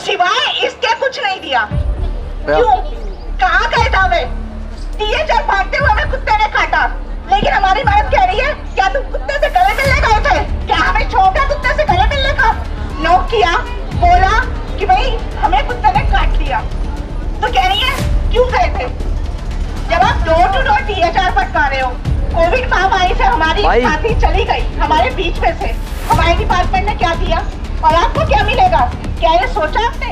सिवाय इसके कुछ नहीं दिया। क्यों? कहाँ गए दावे? दिए जब भागते हुए हमें कुत्ते ने काटा, लेकिन हमारी मैडम कह रही है क्या तुम कुत्ते से गले मिलने गए थे? क्या हमें छोटा कुत्ते से गले मिलने का? नो किया, बोला कि भाई हमें कुत्ते ने काट लिया। तो कह रही है क्यों गए थे? जब आप डोर टू डोर DHR फटका रहे हो, कोविड महामारी से हमारी साथी चली गई हमारे बीच में से, हमारे डिपार्टमेंट ने क्या दिया और आपको क्या मिलेगा? क्या ये सोचा आपने?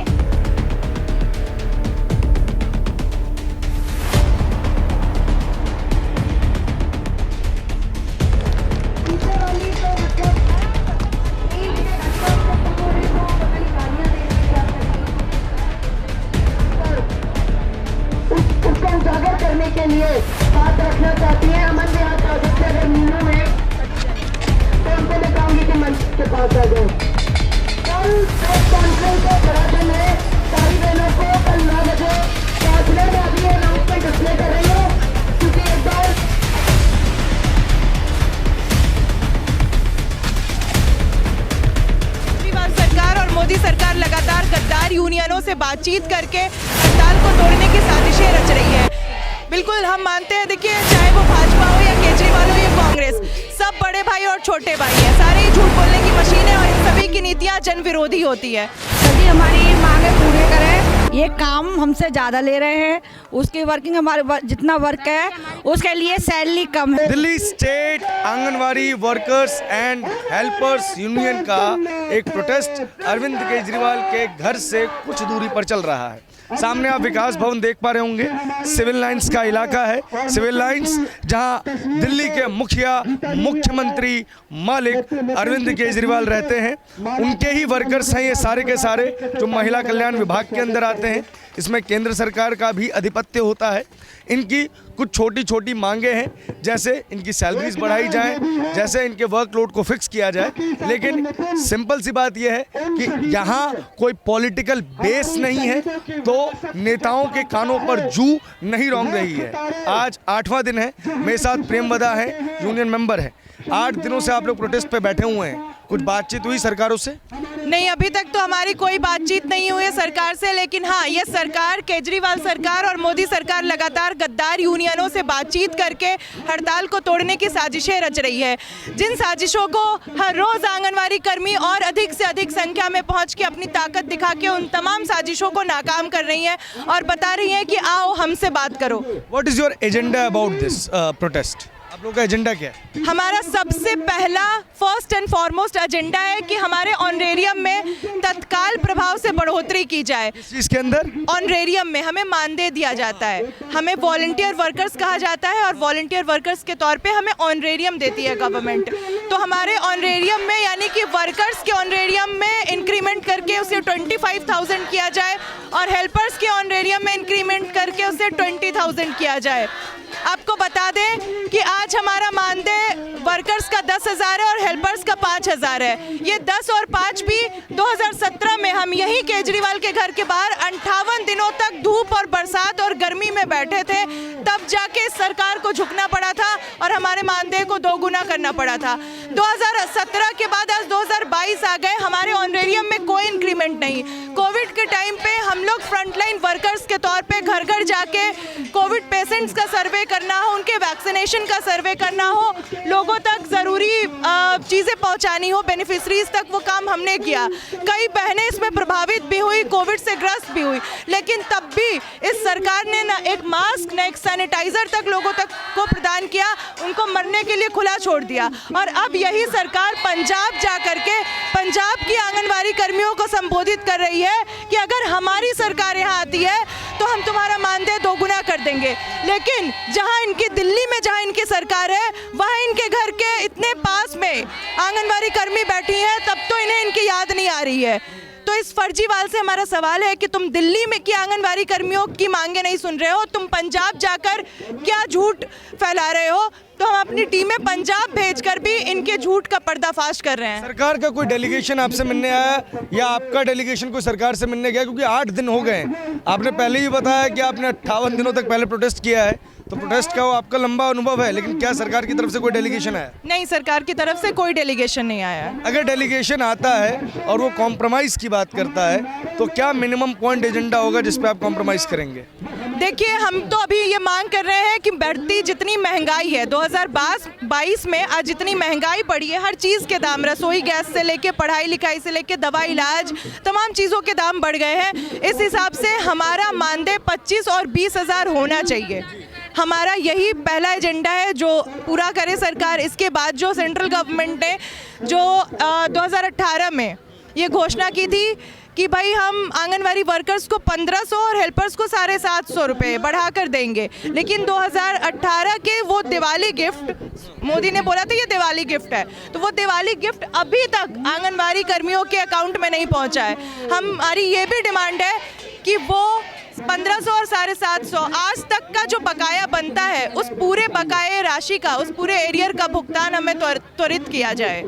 उजागर करने के लिए बात रखना चाहती है अमन विहार प्रोजेक्ट से। अगर मीनू है तो उनको मैं कहूंगी कि मंच के पास आ जाओ। कल प्रेस कॉन्फ्रेंस का बड़ा दिन है, सारी बहनों को कल 9 बजे काउंसलर में अभी अनाउंसमेंट डिस्प्ले कर रही हूँ, क्योंकि एक बार केजरीवाल सरकार और मोदी सरकार लगातार गद्दार यूनियनों से बातचीत करके हड़ताल को तोड़ने की साजिशें रच रही है। बिल्कुल हम मानते हैं, देखिए चाहे वो भाजपा हो या केजरीवाल हो या कांग्रेस, सब बड़े भाई और छोटे भाई हैं, सारे ही झूठ बोलने की मशीन है और इन सभी की नीतियां जन विरोधी होती है। यदि हमारी मांगे पूरे करें, ये काम हमसे ज़्यादा ले रहे हैं, उसकी वर्किंग हमारे जितना वर्क है उसके लिए सैलरी कम है। Delhi state anganwadi workers and helpers union का एक प्रोटेस्ट अरविंद केजरीवाल के घर से कुछ दूरी पर चल रहा है। सामने आप विकास भवन देख पा रहे होंगे, सिविल लाइंस का इलाका है। सिविल लाइंस जहां दिल्ली के मुख्यमंत्री मालिक अरविंद केजरीवाल रहते हैं, उनके ही वर्कर्स हैं ये सारे के सारे, जो महिला कल्याण विभाग के अंदर आते हैं। इसमें केंद्र सरकार का भी आधिपत्य होता है। इनकी कुछ छोटी छोटी मांगे हैं, जैसे इनकी सैलरीज बढ़ाई जाए, जैसे इनके वर्कलोड को फिक्स किया जाए। लेकिन सिंपल सी बात यह है कि यहाँ कोई पॉलिटिकल बेस नहीं है, तो नेताओं के कानों पर जू नहीं रौंग रही है। आज 8वां दिन है, मेरे साथ प्रेमवदा है, यूनियन मेंबर है। 8 दिनों से आप लोग प्रोटेस्ट पे बैठे हुए हैं, कुछ बातचीत हुई सरकारों से? नहीं, अभी तक तो हमारी कोई बातचीत नहीं हुई है सरकार से, लेकिन हाँ, ये सरकार, केजरीवाल सरकार और मोदी सरकार लगातार गद्दार यूनियनों से बातचीत करके हड़ताल को तोड़ने की साजिशें रच रही है, जिन साजिशों को हर रोज आंगनवाड़ी कर्मी और अधिक से अधिक संख्या में पहुंच के अपनी ताकत दिखा के उन तमाम साजिशों को नाकाम कर रही है और बता रही है कि आओ हमसे बात करो। What is your agenda about this protest? आप लोगों का एजेंडा क्या है? हमारा सबसे पहला फर्स्ट एंड फॉरमोस्ट एजेंडा है कि हमारे ऑनरेरियम में तत्काल प्रभाव से बढ़ोतरी की जाए। इस चीज के अंदर ऑनरेरियम में हमें मानदेय दिया जाता है, हमें वॉलंटियर वर्कर्स कहा जाता है और वॉलंटियर वर्कर्स के तौर पे हमें ऑनरेरियम देती है गवर्नमेंट। तो हमारे ऑनरेरियम में, यानी कि वर्कर्स के ऑनरेरियम में इंक्रीमेंट करके उसे 25,000 किया जाए और हेल्पर्स के ऑनरेरियम में इंक्रीमेंट करके उसे 20,000 किया जाए। आपको बता दें कि आज हमारा मानदेय वर्कर्स का 10,000 है और हेल्पर्स का 5,000 है। ये 10 और 5 भी 2017 में हम यही केजरीवाल के घर के बाहर 58 दिनों तक धूप और बरसात और गर्मी में बैठे थे, तब जाके सरकार को झुकना पड़ा था और हमारे मानदेय को दोगुना करना पड़ा था। 2017 के बाद आज 2022 आ गए, हमारे ऑनरेरियम में कोई इंक्रीमेंट नहीं। कोविड के टाइम पे हम लोग फ्रंटलाइन वर्कर्स के तौर पे घर घर जाके कोविड पेशेंट्स का सर्वे करना हो, उनके वैक्सीनेशन का सर्वे करना हो, लोगों तक ज़रूरी चीज़ें पहुंचानी हो, बेनिफिशरीज तक, वो काम हमने किया। कई बहनें इसमें प्रभावित भी हुई, कोविड से ग्रस्त भी हुई, लेकिन तब भी इस सरकार ने ना एक मास्क ना एक सैनिटाइजर तक लोगों तक को प्रदान किया, उनको मरने के लिए खुला छोड़ दिया। और अब यही सरकार पंजाब जा करके पंजाब की आंगनवाड़ी कर्मियों को संबोधित कर रही है कि अगर हमारी सरकार यहाँ आती है तो हम तुम्हारा मानदेय दोगुना कर देंगे। लेकिन जहाँ इनकी दिल्ली में जहाँ इनकी सरकार है, वहाँ इनके घर के इतने पास में आंगनवाड़ी कर्मी बैठी हैं, तब तो इन्हें इनकी याद नहीं आ रही है। तो इस फर्जीवाल से हमारा सवाल है कि तुम दिल्ली में की आंगनवाड़ी कर्मियों की मांगे नहीं सुन रहे हो, तुम पंजाब जाकर क्या झूठ फैला रहे हो। तो हम अपनी टीमें पंजाब भेजकर भी इनके झूठ का पर्दाफाश कर रहे हैं। सरकार का कोई डेलीगेशन आपसे मिलने आया या आपका डेलीगेशन कोई सरकार से मिलने गया? क्योंकि 8 दिन हो गए, आपने पहले ही बताया कि आपने 58 दिनों तक पहले प्रोटेस्ट किया है, तो प्रोटेस्ट का वो आपका लंबा अनुभव है, लेकिन क्या सरकार की तरफ से कोई डेलीगेशन आया? नहीं, सरकार की तरफ से कोई डेलीगेशन नहीं आया है। अगर डेलीगेशन आता है और वो कॉम्प्रोमाइज़ की बात करता है तो क्या मिनिमम पॉइंट एजेंडा होगा जिस पे आप कॉम्प्रोमाइज़ करेंगे? देखिए, हम तो अभी ये मांग कर रहे हैं कि बढ़ती जितनी महंगाई है 2022 में, आज जितनी महंगाई बढ़ी है, हर चीज़ के दाम, रसोई गैस से लेके पढ़ाई लिखाई से लेके दवा इलाज, तमाम चीज़ों के दाम बढ़ गए हैं। इस हिसाब से हमारा मानदेय 25 और 20 हज़ार होना चाहिए। हमारा यही पहला एजेंडा है जो पूरा करे सरकार। इसके बाद जो सेंट्रल गवर्नमेंट ने जो 2018 में ये घोषणा की थी कि भाई हम आंगनवाड़ी वर्कर्स को 1500 और हेल्पर्स को 750 रुपये बढ़ा कर देंगे, लेकिन 2018 के वो दिवाली गिफ्ट, मोदी ने बोला था ये दिवाली गिफ्ट है, तो वो दिवाली गिफ्ट अभी तक आंगनवाड़ी कर्मियों के अकाउंट में नहीं पहुंचा है। हमारी ये भी डिमांड है कि वो 1500 और 750 आज तक का जो बकाया बनता है, उस पूरे बकाये राशि का, उस पूरे एरियर का भुगतान हमें त्वरित किया जाए।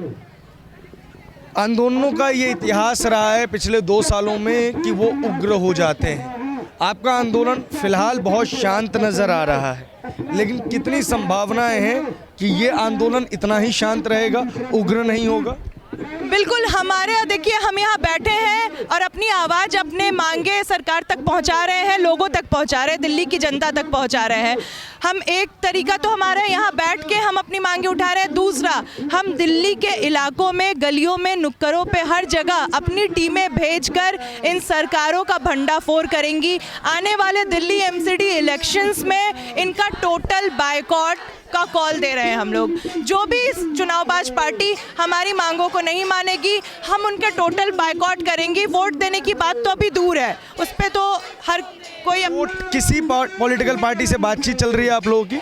आंदोलनों का ये इतिहास रहा है पिछले 2 सालों में कि वो उग्र हो जाते हैं। आपका आंदोलन फिलहाल बहुत शांत नज़र आ रहा है, लेकिन कितनी संभावनाएं हैं कि ये आंदोलन इतना ही शांत रहेगा, उग्र नहीं होगा? बिल्कुल, हमारे देखिए, हम यहाँ बैठे हैं और अपनी आवाज़, अपने मांगे सरकार तक पहुँचा रहे हैं, लोगों तक पहुँचा रहे हैं, दिल्ली की जनता तक पहुँचा रहे हैं। हम एक तरीका तो हमारा यहाँ बैठ के हम अपनी मांगे उठा रहे हैं, दूसरा हम दिल्ली के इलाकों में, गलियों में, नुक्करों पे, हर जगह अपनी टीमें भेजकर इन सरकारों का भंडाफोड़ करेंगी। आने वाले दिल्ली एमसीडी इलेक्शंस में इनका टोटल बायकॉट का कॉल दे रहे हैं हम लोग। जो भी इस चुनावबाज पार्टी हमारी मांगों को नहीं मानेगी, हम उनके टोटल बायकॉट करेंगे। वोट देने की बात तो अभी दूर है, उस पर तो हर कोई किसी पॉलिटिकल पार्टी से बातचीत चल रही है आप लोगों की?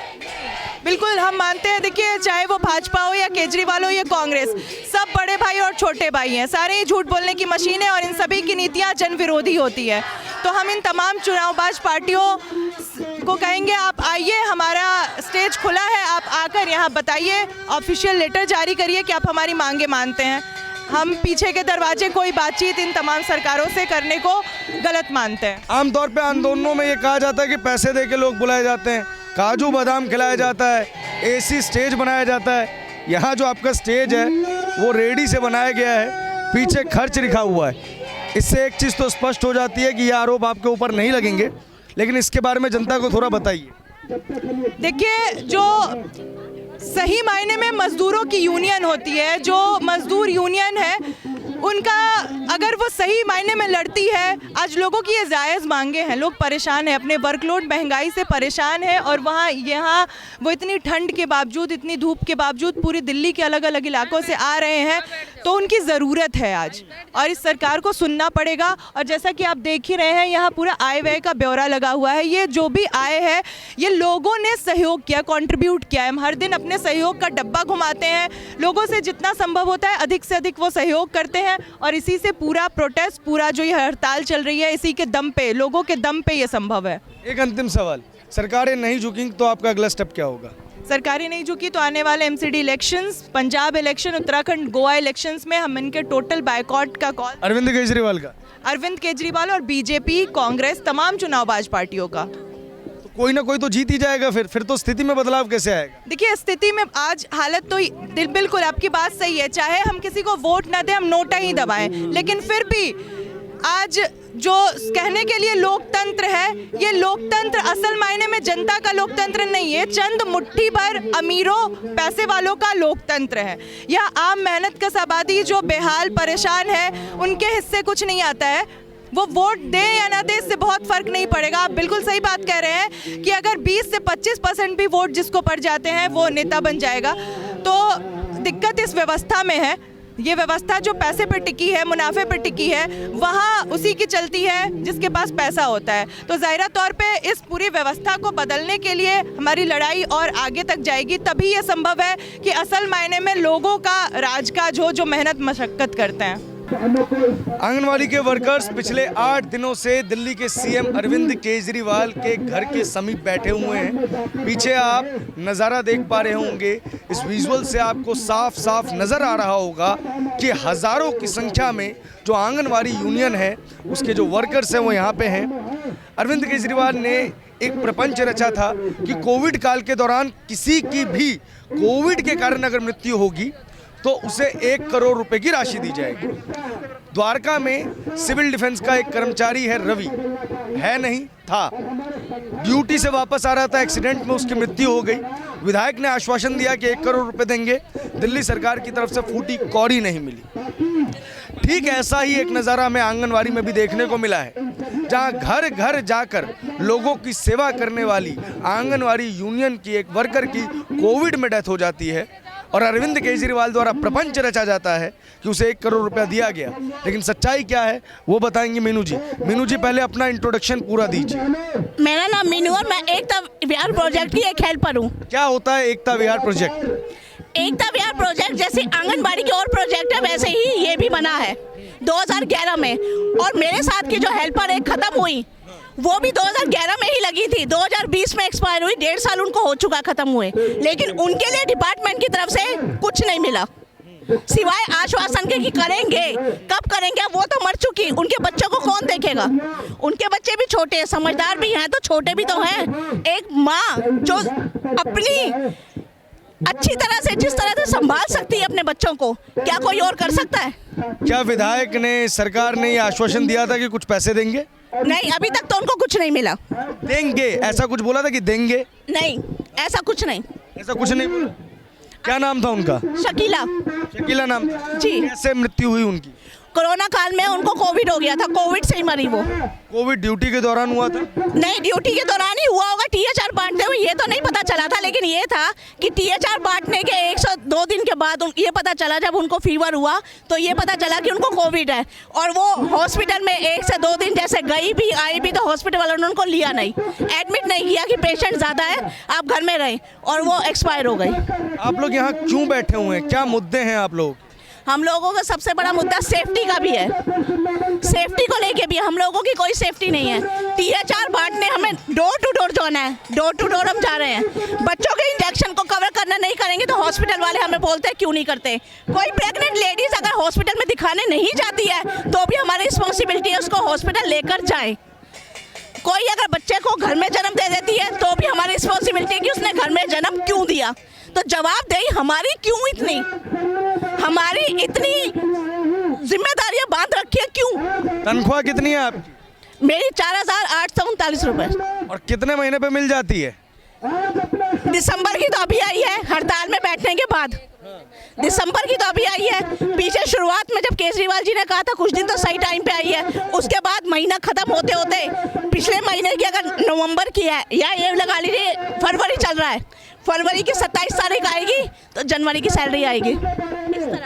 बिल्कुल, हम मानते हैं, देखिए, चाहे वो भाजपा हो या केजरीवाल हो या कांग्रेस, सब बड़े भाई और छोटे भाई हैं, सारे ही झूठ बोलने की मशीन है और इन सभी की नीतियां जन विरोधी होती है। तो हम इन तमाम चुनावबाज पार्टियों को कहेंगे, आप आइए, हमारा स्टेज खुला है, आप आकर यहाँ बताइए, ऑफिशियल लेटर जारी करिए कि आप हमारी मांगे मानते हैं। हम पीछे के दरवाजे कोई बातचीत इन तमाम सरकारों से करने को गलत मानते हैं। आमतौर पे आंदोलनों में ये कहा जाता है कि पैसे दे के लोग बुलाए जाते हैं, काजू बादाम खिलाया जाता है, एसी स्टेज बनाया जाता है। यहाँ जो आपका स्टेज है वो रेडी से बनाया गया है, पीछे खर्च लिखा हुआ है। इससे एक चीज़ तो स्पष्ट हो जाती है कि ये आरोप आपके ऊपर नहीं लगेंगे, लेकिन इसके बारे में जनता को थोड़ा बताइए। देखिए, जो सही मायने में मजदूरों की यूनियन होती है, जो मजदूर यूनियन है, उनका अगर वो सही मायने में लड़ती है, आज लोगों की ये जायज़ मांगे हैं, लोग परेशान हैं, अपने वर्कलोड महंगाई से परेशान हैं, और वहाँ यहाँ वो इतनी ठंड के बावजूद, इतनी धूप के बावजूद पूरी दिल्ली के अलग अलग इलाकों से आ रहे हैं, तो उनकी ज़रूरत है आज, और इस सरकार को सुनना पड़ेगा। और जैसा कि आप देख ही रहे हैं, यहाँ पूरा आय व्यय का ब्यौरा लगा हुआ है। ये जो भी आय है, ये लोगों ने सहयोग किया, कंट्रीब्यूट किया है। हम हर दिन अपने सहयोग का डब्बा घुमाते हैं, लोगों से जितना संभव होता है अधिक से अधिक वो सहयोग करते हैं, और इसी से पूरा प्रोटेस्ट, पूरा जो ये हड़ताल चल रही है, इसी के दम पे, लोगों के दम पे ये संभव है। एक अंतिम सवाल, सरकारें नहीं झुकेंगी तो आपका अगला स्टेप क्या होगा? सरकारें नहीं झुकी तो आने वाले MCD elections, Punjab election, Uttarakhand, Goa elections में हम इनके टोटल बायकॉट का कॉल, अरविंद केजरीवाल का, अरविंद केजरीवाल और बीजेपी, कांग्रेस, तमाम चुनावबाज पार्टियों का। तो कोई ना कोई तो जीत ही जाएगा। फिर तो स्थिति में बदलाव कैसे आएगा? देखिए, स्थिति में आज हालत तो बिल्कुल आपकी बात सही है, चाहे हम किसी को वोट ना दें, हम नोटा ही दबाएं, लेकिन फिर भी आज जो कहने के लिए लोकतंत्र है, ये लोकतंत्र असल मायने में जनता का लोकतंत्र नहीं है, चंद मुट्ठी भर अमीरों, पैसे वालों का लोकतंत्र है। यह आम मेहनत कश आबादी जो बेहाल परेशान है, उनके हिस्से कुछ नहीं आता है। वो वोट दे या ना दे, इससे बहुत फर्क नहीं पड़ेगा। आप बिल्कुल सही बात कह रहे हैं कि अगर 20 से 25% भी वोट जिसको पड़ जाते हैं, वो नेता बन जाएगा। तो दिक्कत इस व्यवस्था में है, ये व्यवस्था जो पैसे पे टिकी है, मुनाफे पे टिकी है, वहाँ उसी की चलती है जिसके पास पैसा होता है। तो ज़ाहिरा तौर पे इस पूरी व्यवस्था को बदलने के लिए हमारी लड़ाई और आगे तक जाएगी, तभी ये संभव है कि असल मायने में लोगों का राजकाज हो, जो मेहनत मशक्क़त करते हैं। आंगनवाड़ी के वर्कर्स पिछले 8 दिनों से दिल्ली के सीएम अरविंद केजरीवाल के घर के समीप बैठे हुए हैं। पीछे आप नज़ारा देख पा रहे होंगे, इस विजुअल से आपको साफ साफ नज़र आ रहा होगा कि हज़ारों की संख्या में जो आंगनवाड़ी यूनियन है, उसके जो वर्कर्स हैं वो यहाँ पे हैं। अरविंद केजरीवाल ने एक प्रपंच रचा था कि कोविड काल के दौरान किसी की भी कोविड के कारण अगर मृत्यु होगी तो उसे 1 करोड़ रुपए की राशि दी जाएगी। द्वारका में सिविल डिफेंस का एक कर्मचारी है रवि, है नहीं था, ड्यूटी से वापस आ रहा था, एक्सीडेंट में उसकी मृत्यु हो गई। विधायक ने आश्वासन दिया कि 1 करोड़ रुपए देंगे, दिल्ली सरकार की तरफ से फूटी कौड़ी नहीं मिली। ठीक ऐसा ही एक नज़ारा हमें आंगनवाड़ी में भी देखने को मिला है, जहां घर घर जाकर लोगों की सेवा करने वाली आंगनवाड़ी यूनियन की एक वर्कर की कोविड में डेथ हो जाती है और अरविंद केजरीवाल द्वारा प्रपंच रचा जाता है कि उसे 1 करोड़ रुपया दिया गया। लेकिन सच्चाई क्या है वो बताएंगे मीनू जी। मीनू जी पहले अपना इंट्रोडक्शन पूरा दीजिए। मेरा नाम मीनू और मैं एकता विहार प्रोजेक्ट की एक हेल्पर हूँ। क्या होता है एकता विहार प्रोजेक्ट? एकता विहार प्रोजेक्ट जैसे आंगनबाड़ी के और प्रोजेक्ट है वैसे ही ये भी बना है 2011 में। और मेरे साथ की जो हेल्पर एक खत्म हुई वो भी 2011 में ही लगी थी, 2020 में एक्सपायर हुई, 1.5 साल उनको हो चुका खत्म हुए, लेकिन उनके लिए डिपार्टमेंट की तरफ से कुछ नहीं मिला सिवाय आश्वासन के कि करेंगे। कब करेंगे वो तो मर चुकी, उनके बच्चों को कौन देखेगा? उनके बच्चे भी छोटे हैं, समझदार भी हैं तो छोटे भी तो हैं। एक माँ जो अपनी अच्छी तरह से जिस तरह से संभाल सकती है अपने बच्चों को, क्या कोई और कर सकता है? क्या विधायक ने, सरकार ने ये आश्वासन दिया था कि कुछ पैसे देंगे? नहीं, अभी तक तो उनको कुछ नहीं मिला। देंगे ऐसा कुछ बोला था कि देंगे? नहीं, ऐसा कुछ नहीं। ऐसा कुछ नहीं बोला। क्या नाम था उनका? शकीला। शकीला नाम जी। कैसे मृत्यु हुई उनकी? कोरोना काल में उनको कोविड हो गया था, कोविड से ही मरी वो। कोविड ड्यूटी के दौरान हुआ था? नहीं, ड्यूटी के दौरान ही हुआ होगा, THR बांटते हुए ये तो नहीं पता चला था, लेकिन ये था कि THR बांटने के 102 दिन के बाद ये पता चला, जब उनको फीवर हुआ तो ये पता चला कि उनको कोविड है। और वो हॉस्पिटल में 1 से 2 दिन जैसे गई भी आई भी तो हॉस्पिटल वालों ने उनको लिया नहीं, एडमिट नहीं किया कि पेशेंट ज़्यादा है आप घर में रहें, और वो एक्सपायर हो गई। आप लोग यहाँ क्यों बैठे हुए हैं? क्या मुद्दे हैं आप लोग? हम लोगों का सबसे बड़ा मुद्दा सेफ्टी का भी है। सेफ्टी को लेके भी हम लोगों की कोई सेफ्टी नहीं है। THR बांटने हमें डोर टू डोर जाना है, डोर टू डोर हम जा रहे हैं। बच्चों के इंजेक्शन को कवर करना नहीं करेंगे तो हॉस्पिटल वाले हमें बोलते हैं क्यों नहीं करते। कोई प्रेग्नेंट लेडीज अगर हॉस्पिटल में दिखाने नहीं जाती है तो भी हमारी रिस्पॉन्सिबिलिटी है उसको हॉस्पिटल लेकर जाए। कोई अगर बच्चे को घर में जन्म दे देती है तो भी हमारी रिस्पॉन्सिबिलिटी है कि उसने घर में जन्म क्यों दिया। तो जवाबदेही हमारी क्यों इतनी, हमारी इतनी जिम्मेदारियां बांध रखी है क्यों? तनख्वाह कितनी है आपकी? मेरी 4,839 रुपए। और कितने महीने पे मिल जाती है? दिसंबर की तो अभी आई है, हड़ताल में बैठने के बाद दिसंबर की तो अभी आई है। पीछे शुरुआत में जब केजरीवाल जी ने कहा था कुछ दिन तो सही टाइम पे आई है, उसके बाद महीना खत्म होते होते पिछले महीने की अगर नवंबर की है या ये लगा लीजिए फरवरी चल रहा है, फरवरी की 27 तारीख आएगी तो जनवरी की सैलरी आएगी।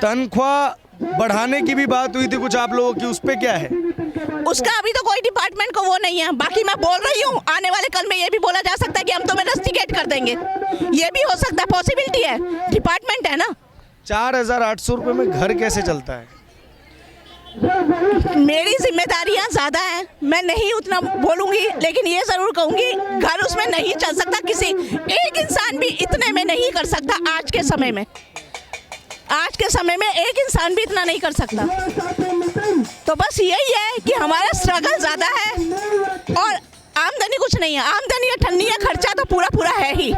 तनख्वाह बढ़ाने की भी बात हुई थी कुछ आप लोगों की, उस पे क्या है? उसका अभी तो कोई डिपार्टमेंट को वो नहीं है। बाकी मैं बोल रही हूँ आने वाले कल में ये भी बोला जा सकता है कि हम तुम्हें रस्टिकेट कर देंगे, ये भी हो सकता है, पॉसिबिलिटी है, डिपार्टमेंट है ना। 4,800 रुपये में घर कैसे चलता है? मेरी जिम्मेदारियां ज़्यादा हैं, मैं नहीं उतना बोलूँगी, लेकिन ये ज़रूर कहूँगी घर उसमें नहीं चल सकता। किसी एक इंसान भी इतने में नहीं कर सकता आज के समय में। आज के समय में एक इंसान भी इतना नहीं कर सकता। तो बस यही है कि हमारा स्ट्रगल ज़्यादा है और आमदनी कुछ नहीं है। आमदनी अठन्नी है, खर्चा तो पूरा पूरा है ही।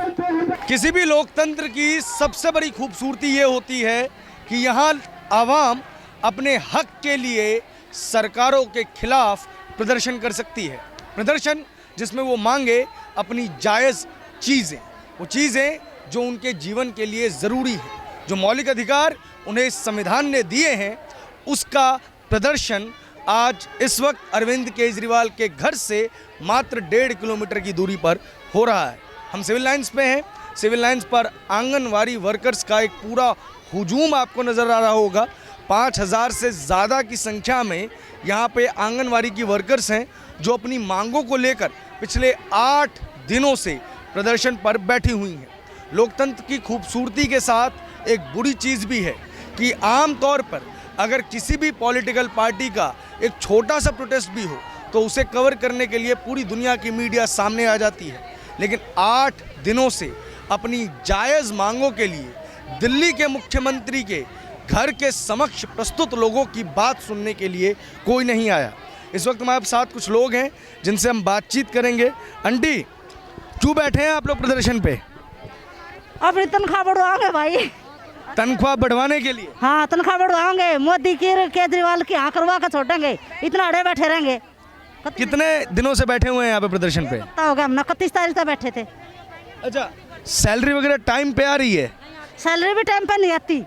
किसी भी लोकतंत्र की सबसे बड़ी खूबसूरती ये होती है कि यहाँ आवाम अपने हक के लिए सरकारों के खिलाफ प्रदर्शन कर सकती है। प्रदर्शन जिसमें वो मांगे अपनी जायज़ चीज़ें, वो चीज़ें जो उनके जीवन के लिए ज़रूरी है, जो मौलिक अधिकार उन्हें संविधान ने दिए हैं, उसका प्रदर्शन आज इस वक्त अरविंद केजरीवाल के घर से मात्र 1.5 किलोमीटर की दूरी पर हो रहा है। हम सिविल लाइंस पे हैं। सिविल लाइंस पर आंगनवाड़ी वर्कर्स का एक पूरा हुजूम आपको नज़र आ रहा होगा। 5,000 से ज़्यादा की संख्या में यहाँ पे आंगनवाड़ी की वर्कर्स हैं जो अपनी मांगों को लेकर पिछले 8 दिनों से प्रदर्शन पर बैठी हुई हैं। लोकतंत्र की खूबसूरती के साथ एक बुरी चीज़ भी है कि आम तौर पर अगर किसी भी पॉलिटिकल पार्टी का एक छोटा सा प्रोटेस्ट भी हो तो उसे कवर करने के लिए पूरी दुनिया की मीडिया सामने आ जाती है, लेकिन 8 दिनों से अपनी जायज़ मांगों के लिए दिल्ली के मुख्यमंत्री के घर के समक्ष प्रस्तुत लोगों की बात सुनने के लिए कोई नहीं आया। इस वक्त हमारे साथ कुछ लोग हैं जिनसे हम बातचीत करेंगे। आंटी, क्यों बैठे हैं आप लोग प्रदर्शन पे? अपनी तनख्वाह बढ़वाओगे भाई। तनख्वाह बढ़वाने के लिए? हाँ, तनख्वाह बढ़वाओगे, मोदी की केजरीवाल की हाँ करवा कर छोड़ेंगे, इतना अड़े बैठे रहेंगे। कितने दिनों से बैठे हुए हैं यहाँ पे प्रदर्शन पे? पता होगा, हम 31 तारीख तक बैठे थे। अच्छा, सैलरी वगैरह टाइम पे आ रही है? सैलरी भी टाइम पे नहीं आती।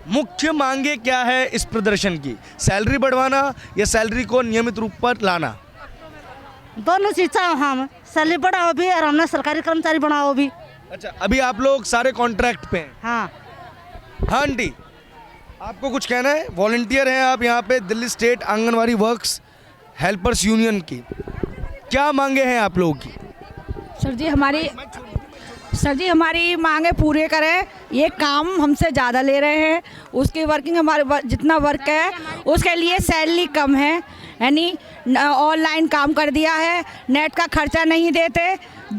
मुख्य मांगे क्या है इस प्रदर्शन की? सैलरी बढ़वाना या सैलरी को नियमित रूप पर लाना? दोनों चीज चाहो हम, सैलरी बढ़ाओ भी और हमने सरकारी कर्मचारी बनाओ भी। अच्छा, अभी आप लोग सारे कॉन्ट्रैक्ट पे हैं? हाँ। हाँ आंटी, आपको कुछ कहना है? वॉलंटियर हैं आप यहाँ पे Delhi state anganwadi works helpers union की, क्या मांगे हैं आप लोगों की? सर जी हमारी मांगे पूरे करें। ये काम हमसे ज़्यादा ले रहे हैं, उसकी वर्किंग हमारे जितना वर्क है उसके लिए सैलरी कम है, यानी ऑनलाइन काम कर दिया है, नेट का खर्चा नहीं देते,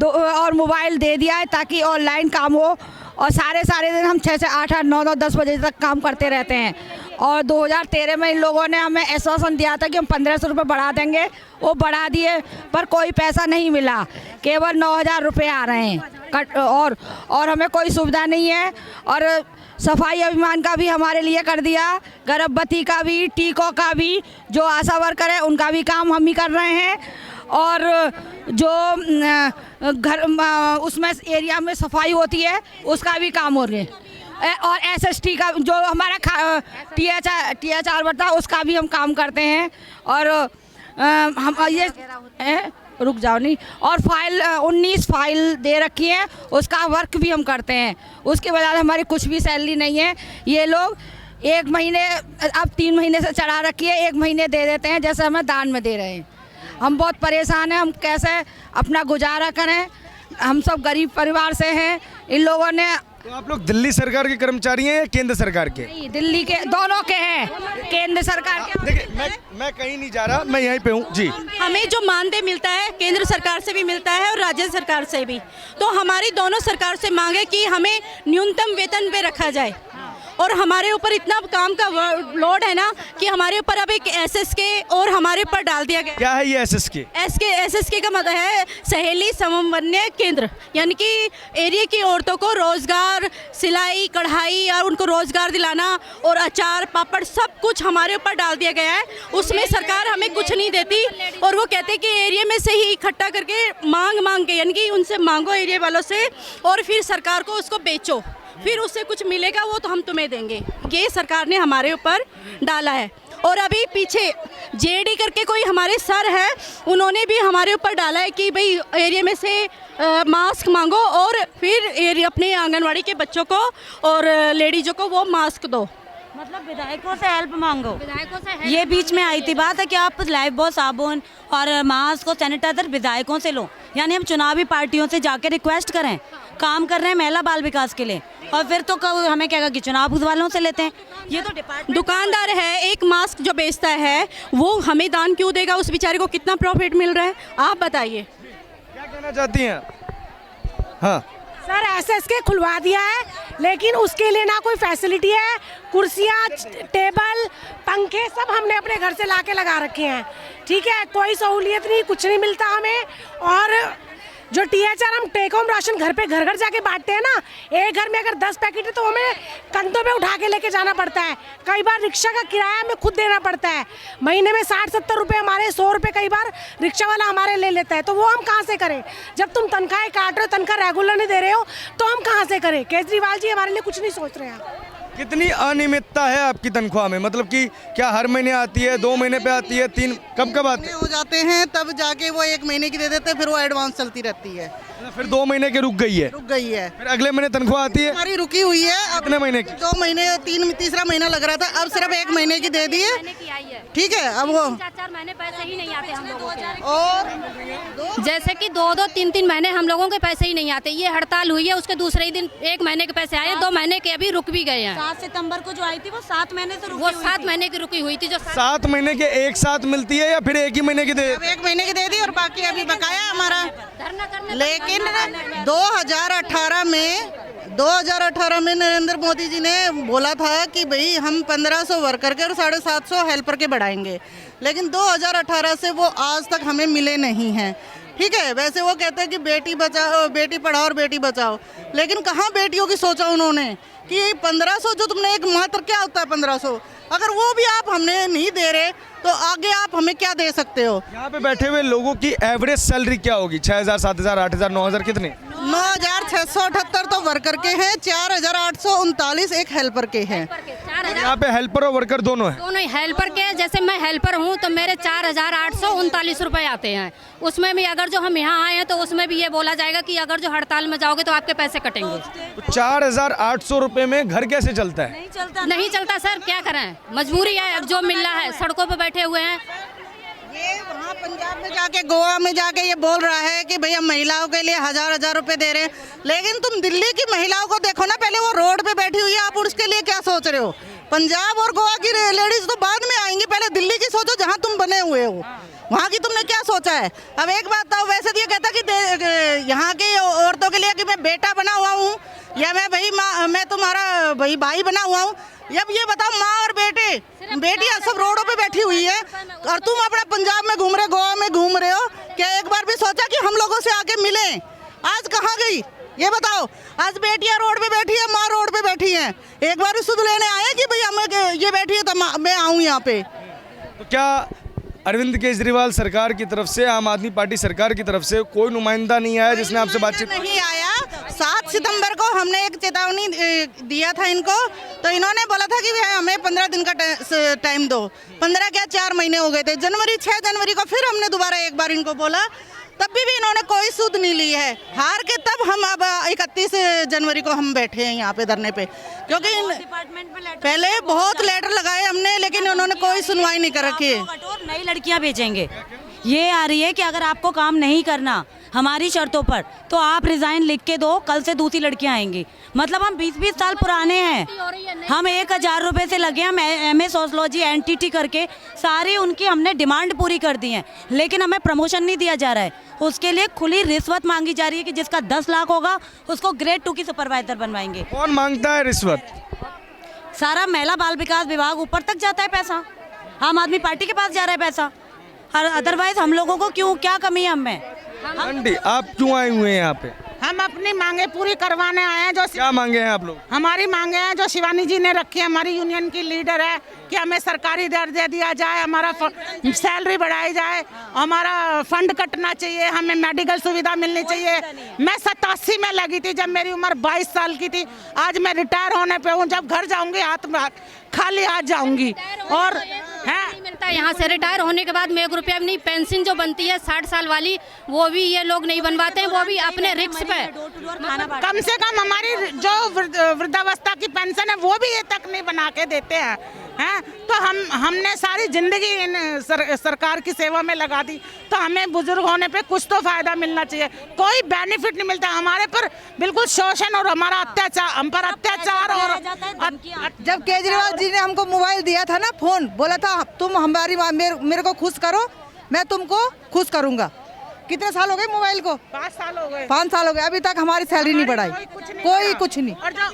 और मोबाइल दे दिया है ताकि ऑनलाइन काम हो, और सारे दिन हम 6 से 8, 9, 10 बजे तक काम करते रहते हैं। और 2013 में इन लोगों ने हमें आश्वासन दिया था कि हम 1500 रुपये बढ़ा देंगे, वो बढ़ा दिए पर कोई पैसा नहीं मिला, केवल 9000 रुपये आ रहे हैं और हमें कोई सुविधा नहीं है। और सफाई अभियान का भी हमारे लिए कर दिया, गर्भवती का भी, टीकों का भी, जो आशा वर्कर है उनका भी काम हम ही कर रहे हैं, और जो घर उसमें एरिया में सफाई होती है उसका भी काम हो रहा है, और SST का जो हमारा THR बढ़ता है उसका भी हम काम करते हैं। और हम ये रुक जाओ नहीं, और फाइल 19 फाइल दे रखी है, उसका वर्क भी हम करते हैं, उसके बजाय हमारी कुछ भी सैलरी नहीं है। ये लोग 1 महीने, अब 3 महीने से चढ़ा रखी है, 1 महीने दे देते हैं जैसे हमें दान में दे रहे हैं। हम बहुत परेशान हैं, हम कैसे अपना गुजारा करें, हम सब गरीब परिवार से हैं। इन लोगों ने, तो आप लोग दिल्ली सरकार के कर्मचारी हैं या केंद्र सरकार के? नहीं, दिल्ली के, दोनों के हैं, केंद्र सरकार के। देखिए, मैं कहीं नहीं जा रहा, मैं यहीं पे हूँ जी। हमें जो मानदेय मिलता है केंद्र सरकार से भी मिलता है और राज्य सरकार से भी, तो हमारी दोनों सरकार से मांग है कि हमें न्यूनतम वेतन पे रखा जाए। और हमारे ऊपर इतना काम का लोड है ना कि हमारे ऊपर अब एक SSK और हमारे ऊपर डाल दिया गया। क्या है ये SSK? SSK का मतलब है सहेली समन्वय केंद्र, यानी कि एरिया की औरतों को रोजगार, सिलाई, कढ़ाई और उनको रोजगार दिलाना, और अचार, पापड़ सब कुछ हमारे ऊपर डाल दिया गया है। उसमें सरकार हमें कुछ नहीं देती, और वो कहते हैं कि एरिया में से ही इकट्ठा करके मांग के, यानी कि उनसे मांगो एरिया वालों से, और फिर सरकार को उसको बेचो, फिर उससे कुछ मिलेगा वो तो हम तुम्हें देंगे। ये सरकार ने हमारे ऊपर डाला है। और अभी पीछे JD करके कोई हमारे सर है, उन्होंने भी हमारे ऊपर डाला है कि भाई एरिया में से मास्क मांगो, और फिर अपने आंगनवाड़ी के बच्चों को और लेडीजों को वो मास्क दो। मतलब विधायकों से हेल्प मांगो। ये बीच में आई थी बात है कि आप लाइफबॉय साबुन और मास्क और सैनिटाइजर विधायकों से लो, यानी हम चुनावी पार्टियों से जाके रिक्वेस्ट करें, काम कर रहे हैं महिला बाल विकास के लिए, और फिर तो हमें क्या कि चुनाव वालों से लेते हैं। ये तो डिपार्टमेंट, दुकानदार है, एक मास्क जो बेचता है वो हमें दान क्यों देगा? उस बेचारे को कितना प्रॉफिट मिल रहा है, आप बताइए। क्या कहना चाहती हैं? हाँ सर, SSK खुलवा दिया है, लेकिन उसके लिए ना कोई फैसिलिटी है, कुर्सियाँ, टेबल, पंखे सब हमने अपने घर से लाके लगा रखे हैं, ठीक है, कोई सहूलियत नहीं, कुछ नहीं मिलता हमें। और जो THR हम टेक होम राशन घर पे घर जाके बांटते हैं ना, एक घर में अगर 10 पैकेट है तो हमें कंधों पे उठा के लेके जाना पड़ता है, कई बार रिक्शा का किराया हमें खुद देना पड़ता है, महीने में 60-70 रुपये हमारे, 100 रुपये कई बार रिक्शा वाला हमारे ले लेता है, तो वो हम कहाँ से करें? जब तुम तनख्वाहें काट रहे हो, तनख्वाह रेगुलर नहीं दे रहे हो, तो हम कहाँ से करें? केजरीवाल जी हमारे लिए कुछ नहीं सोच रहे हैं। कितनी अनियमितता है आपकी तनख्वाह में? मतलब कि क्या हर महीने आती है, 2 महीने पे आती है, 3, कब आती है? हो जाते हैं तब जाके वो 1 महीने की दे देते हैं, फिर वो एडवांस चलती रहती है। फिर 2 महीने की रुक गई है? फिर अगले महीने तनख्वाह आती है? हमारी रुकी हुई है। कितने महीने की? 2 महीने, तीसरा महीना लग रहा था, अब सिर्फ 1 महीने की दे दी है, ठीक है। अब वो 4 महीने पैसे ही नहीं आते हम लोगों के, और जैसे कि 2-2, 3-3 महीने हम लोगों के पैसे ही नहीं आते। ये हड़ताल हुई है, उसके दूसरे ही दिन 1 महीने के पैसे आए, 2 महीने के अभी रुक भी गए हैं। 7 सितंबर को जो आई थी वो 7 महीने से रुकी वो 7 महीने की रुकी हुई थी, जो 7 महीने के एक साथ मिलती है या फिर 1 ही महीने की दे? अब 1 महीने की दे दी और बाकी अभी बकाया हमारा। धरना करने, लेकिन 2018 में नरेंद्र मोदी जी ने बोला था कि भाई हम 1500 वर्कर के और 750 हेल्पर के बढ़ाएंगे, लेकिन 2018 से वो आज तक हमें मिले नहीं हैं, ठीक है, वैसे वो कहते हैं कि बेटी बचाओ, बेटी पढ़ाओ और बेटी बचाओ, लेकिन कहाँ बेटियों की सोचा उन्होंने कि 1500 जो तुमने एक मात्र क्या होता है 1500, अगर वो भी आप हमने नहीं दे रहे तो आगे आप हमें क्या दे सकते हो। यहाँ पे बैठे हुए लोगों की एवरेज सैलरी क्या होगी? 6000, 7000, 8000, 9000 कितने? 9678 तो वर्कर के हैं, 4839 एक हेल्पर के हैं। यहाँ पे हेल्पर और वर्कर दोनों हैं? दोनों ही हेल्पर के, जैसे मैं हेल्पर हूँ तो मेरे 4839 रुपए आते हैं। उसमें भी अगर जो हम यहाँ आए हैं तो उसमें भी ये बोला जाएगा कि अगर जो हड़ताल में जाओगे तो आपके पैसे कटेंगे। तो 4800 रुपए में घर कैसे चलता है? नहीं चलता सर, क्या करें, मजबूरी है, अब जो मिल रहा है, सड़कों पे बैठे हुए हैं। ये वहाँ पंजाब में जाके, गोवा में जाके ये बोल रहा है कि भैया महिलाओं के लिए 1000 रुपए दे रहे हैं, लेकिन तुम दिल्ली की महिलाओं को देखो ना, पहले वो रोड पे बैठी हुई है, आप उसके लिए क्या सोच रहे हो? पंजाब और गोवा की लेडीज तो बाद में आएंगी, पहले दिल्ली की सोचो जहाँ तुम बने हुए हो, वहाँ की तुमने क्या सोचा है? अब एक बात तो वैसे तो ये कहता कि यहाँ की औरतों के लिए कि मैं बेटा बना हुआ हूँ या मैं भाई मैं तुम्हारा भाई बना हुआ हूँ। अब ये बताओ, माँ और बेटियाँ सब रोडों पे बैठी हुई है और तुम अपना पंजाब में घूम रहे, गोवा में घूम रहे हो। क्या एक बार भी सोचा कि हम लोगों से आके मिले? आज कहाँ गई ये बताओ? आज बेटियाँ रोड पे बैठी है, माँ रोड पे बैठी है, एक बार भी सुध लेने आए कि भाई हमें ये बैठी है तो मैं आऊँ यहाँ पे? तो क्या अरविंद केजरीवाल सरकार की तरफ से, आम आदमी पार्टी सरकार की तरफ से कोई नुमाइंदा नहीं आया जिसने आपसे बातचीत? नहीं आया। 7 सितंबर को हमने एक चेतावनी दिया था इनको, तो इन्होंने बोला था कि हमें 15 दिन का टाइम दो। 15 क्या 4 महीने हो गए थे। 6 जनवरी को फिर हमने दोबारा एक बार इनको बोला, तब भी इन्होंने कोई सुध नहीं ली है। हार के तब हम अब 31 जनवरी को हम बैठे हैं यहाँ पे धरने पे, क्योंकि पहले बहुत लेटर लगाए हमने, लेकिन उन्होंने कोई सुनवाई नहीं कर रखी है। नई लड़कियां भेजेंगे, ये आ रही है कि अगर आपको काम नहीं करना हमारी शर्तों पर तो आप रिजाइन लिख के दो, कल से दूसरी लड़कियां आएंगी। मतलब हम 20-20 साल पुराने हैं, हम 1000 रुपए से लगे, हम MA सोशलॉजी NTT करके सारी उनकी हमने डिमांड पूरी कर दी है, लेकिन हमें प्रमोशन नहीं दिया जा रहा है। उसके लिए खुली रिश्वत मांगी जा रही है कि जिसका 10 लाख होगा उसको ग्रेड 2 की सुपरवाइजर बनवाएंगे। कौन मांगता है रिश्वत? सारा महिला बाल विकास विभाग ऊपर तक जाता है पैसा, आम आदमी पार्टी के पास जा रहा है पैसा, अदरवाइज हम लोगों को क्यों, क्या कमी है हमें? आंटी, आप क्यों आए हुए हैं यहाँ पे? हम अपनी मांगे पूरी करवाने आए हैं। जो क्या मांगे हैं आप लोग? हमारी मांगे हैं जो शिवानी जी ने रखी है, हमारी यूनियन की लीडर है, कि हमें सरकारी दर्जा दिया जाए, हमारा सैलरी बढ़ाई जाए, हमारा फंड कटना चाहिए, हमें मेडिकल सुविधा मिलनी चाहिए। मैं 87 में लगी थी जब मेरी उम्र 22 साल की थी, आज मैं रिटायर होने पे हूँ। जब घर जाऊंगी खाली हाथ जाऊंगी और नहीं मिलता यहाँ से। रिटायर होने के बाद में 1 रुपया भी नहीं। पेंशन जो बनती है 60 साल वाली, वो भी ये लोग नहीं बनवाते हैं, वो भी अपने रिक्स पे। कम से कम हमारी जो वृद्धावस्था की पेंशन है वो भी ये तक नहीं बना के देते हैं। तो हमने सारी जिंदगी इन सरकार की सेवा में लगा दी, तो हमें बुजुर्ग होने पे कुछ तो फायदा मिलना चाहिए। कोई बेनिफिट नहीं मिलता हमारे पर, बिल्कुल शोषण और हमारा अत्याचार, हम पर अत्याचार। और जब केजरीवाल जी ने हमको मोबाइल दिया था ना, फोन, बोला था तुम हमारी मेरे को खुश करो, मैं तुमको खुश करूंगा। कितने साल हो गए मोबाइल को? 5 साल हो गए। 5 साल हो गए, अभी तक हमारी सैलरी नहीं बढ़ाई, कोई कुछ नहीं। और जो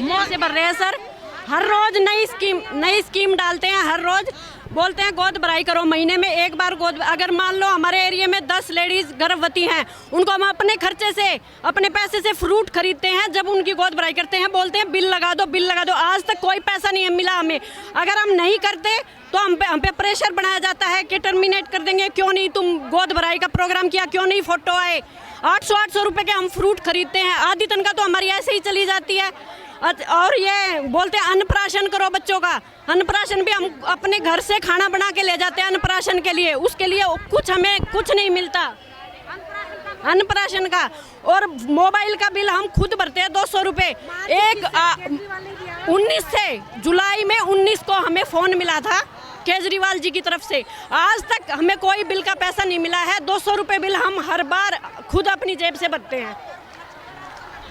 पैसे भर रहे हैं सर, हर रोज नई स्कीम डालते हैं, हर रोज बोलते हैं गोद भराई करो, महीने में एक बार गोद। अगर मान लो हमारे एरिया में 10 लेडीज गर्भवती हैं, उनको हम अपने खर्चे से, अपने पैसे से फ्रूट खरीदते हैं, जब उनकी गोद भराई करते हैं बोलते हैं बिल लगा दो, बिल लगा दो। आज तक कोई पैसा नहीं मिला हमें। अगर हम नहीं करते तो हम पे प्रेशर बनाया जाता है कि टर्मिनेट कर देंगे, क्यों नहीं तुम गोद भराई का प्रोग्राम किया, क्यों नहीं फोटो आए। 800 रुपए के हम फ्रूट खरीदते हैं, आधी तनख्वाह तो हमारी ऐसे ही चली जाती है। और ये बोलते हैं अन्नप्राशन करो बच्चों का, अन्नप्राशन भी हम अपने घर से खाना बना के ले जाते हैं अन्नप्राशन के लिए, उसके लिए कुछ हमें कुछ नहीं मिलता अन्नप्राशन का। और मोबाइल का बिल हम खुद भरते हैं 200 रुपये। 19 से जुलाई में 19 को हमें फ़ोन मिला था केजरीवाल जी की तरफ से, आज तक हमें कोई बिल का पैसा नहीं मिला है। 200 रुपये बिल हम हर बार खुद अपनी जेब से भरते हैं।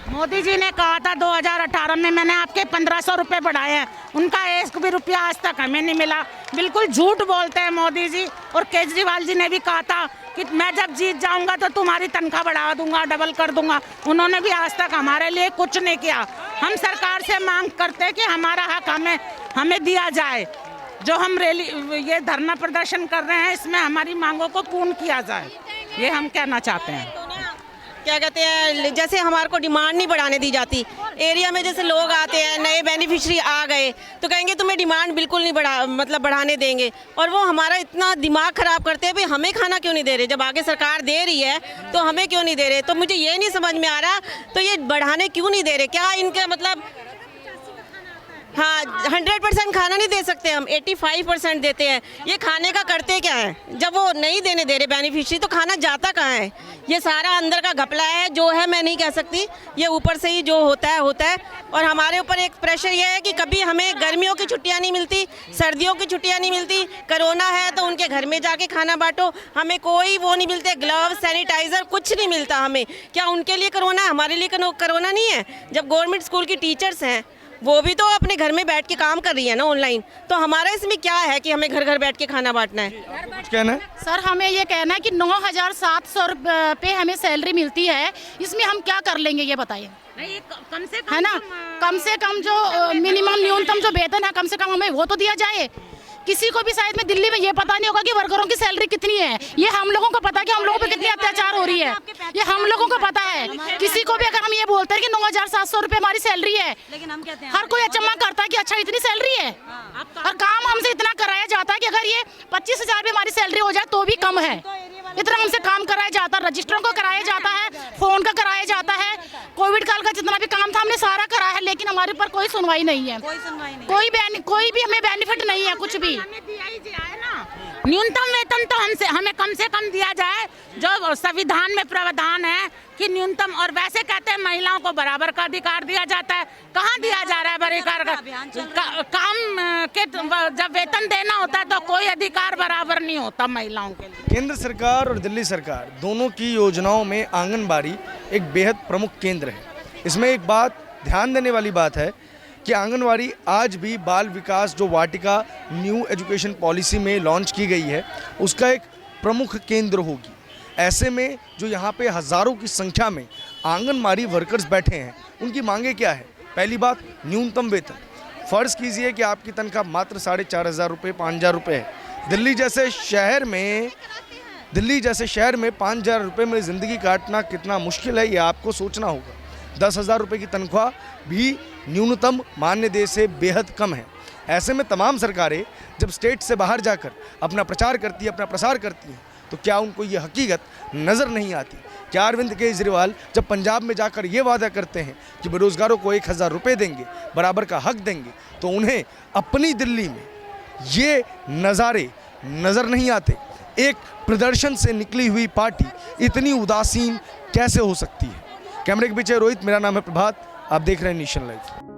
मोदी जी ने कहा था 2018 में मैंने आपके 1500 रुपये बढ़ाए हैं, उनका 1 भी रुपया आज तक हमें नहीं मिला। बिल्कुल झूठ बोलते हैं मोदी जी। और केजरीवाल जी ने भी कहा था कि मैं जब जीत जाऊंगा तो तुम्हारी तनख्वाह बढ़ा दूंगा, डबल कर दूंगा। उन्होंने भी आज तक हमारे लिए कुछ नहीं किया। हम सरकार से मांग करते हैं कि हमारा हक हमें दिया जाए। जो हम ये धरना प्रदर्शन कर रहे हैं, इसमें हमारी मांगों को पूर्ण किया जाए। ये हम कहना चाहते हैं। क्या कहते हैं, जैसे हमारे को डिमांड नहीं बढ़ाने दी जाती। एरिया में जैसे लोग आते हैं, नए बेनिफिशियरी आ गए तो कहेंगे तुम्हें डिमांड बिल्कुल नहीं बढ़ाने देंगे, और वो हमारा इतना दिमाग ख़राब करते हैं। भाई हमें खाना क्यों नहीं दे रहे, जब आगे सरकार दे रही है तो हमें क्यों नहीं दे रहे। तो मुझे ये नहीं समझ में आ रहा, तो ये बढ़ाने क्यों नहीं दे रहे, क्या इनका मतलब। हाँ, 100% खाना नहीं दे सकते हम, 85% देते हैं। ये खाने का करते क्या है, जब वो नहीं देने दे रहे बेनिफिशियरी तो खाना जाता कहाँ है। ये सारा अंदर का घपला है, जो है मैं नहीं कह सकती, ये ऊपर से ही जो होता है। और हमारे ऊपर एक प्रेशर ये है कि कभी हमें गर्मियों की छुट्टियां नहीं मिलती, सर्दियों की छुट्टियां नहीं मिलती, कोरोना है तो उनके घर में जाके खाना बांटो, हमें कोई वो नहीं मिलते, ग्लव सैनिटाइज़र कुछ नहीं मिलता हमें। क्या उनके लिए कोरोना है, हमारे लिए कोरोना नहीं है। जब गवर्नमेंट स्कूल की टीचर्स हैं वो भी तो अपने घर में बैठ के काम कर रही है ना ऑनलाइन, तो हमारा इसमें क्या है कि हमें घर घर बैठ के खाना बांटना है। कुछ कहना है सर, हमें ये कहना है कि 9,700 रुपये हमें सैलरी मिलती है, इसमें हम क्या कर लेंगे ये बताइए। कम से कम है ना, कम से कम जो मिनिमम न्यूनतम जो वेतन है कम से कम हमें वो तो दिया जाए। किसी को भी शायद में दिल्ली में ये पता नहीं होगा कि वर्करों की सैलरी कितनी है। ये हम लोगों को पता है कि हम लोगों पे कितनी अत्याचार हो रही है, ये हम लोगों को पता है। किसी को भी अगर हम ये बोलते हैं कि 9,700 रुपये हमारी सैलरी है, लेकिन हम कहते हैं हर कोई अचंभा करता है कि अच्छा इतनी सैलरी है। और काम हमसे इतना कराया जाता है कि अगर ये 25,000 भी हमारी सैलरी हो जाए तो भी कम है। इतना हमसे काम कराया जाता है, रजिस्टरों को कराया जाता है, फोन का कराया जाता है, कोविड काल का जितना भी काम था हमने सारा कराया है, लेकिन हमारे ऊपर कोई सुनवाई नहीं है, कोई भी हमें बेनिफिट नहीं है कुछ भी। न्यूनतम वेतन तो हमें कम से कम दिया जाए, जो संविधान में प्रावधान है कि न्यूनतम। और वैसे कहते हैं महिलाओं को बराबर का अधिकार दिया जाता है, कहाँ दिया जा रहा है बराबर का काम के जब वेतन देना होता है तो कोई अधिकार बराबर नहीं होता महिलाओं के लिए। केंद्र सरकार और दिल्ली सरकार दोनों की योजनाओं में आंगनबाड़ी एक बेहद प्रमुख केंद्र है। इसमें एक बात ध्यान देने वाली बात है कि आंगनवाड़ी आज भी बाल विकास जो वाटिका न्यू एजुकेशन पॉलिसी में लॉन्च की गई है उसका एक प्रमुख केंद्र होगी। ऐसे में जो यहाँ पे हज़ारों की संख्या में आंगनबाड़ी वर्कर्स बैठे हैं, उनकी मांगे क्या है। पहली बात, न्यूनतम वेतन। फ़र्ज़ कीजिए कि आपकी तनख्वाह मात्र 4,500 रुपये 5,000 रुपये है। दिल्ली जैसे शहर में 5,000 रुपये में ज़िंदगी काटना कितना मुश्किल है, ये आपको सोचना होगा। 10,000 रुपये की तनख्वाह भी न्यूनतम मान्य देश से बेहद कम है। ऐसे में तमाम सरकारें जब स्टेट से बाहर जाकर अपना प्रचार करती है, अपना प्रसार करती हैं, तो क्या उनको ये हकीकत नज़र नहीं आती। क्या अरविंद केजरीवाल जब पंजाब में जाकर ये वादा करते हैं कि बेरोज़गारों को 1,000 रुपये देंगे, बराबर का हक देंगे, तो उन्हें अपनी दिल्ली में ये नज़ारे नज़र नहीं आते। एक प्रदर्शन से निकली हुई पार्टी इतनी उदासीन कैसे हो सकती है। कैमरे के पीछे रोहित, मेरा नाम है प्रभात, आप देख रहे हैं नेशन लाइव।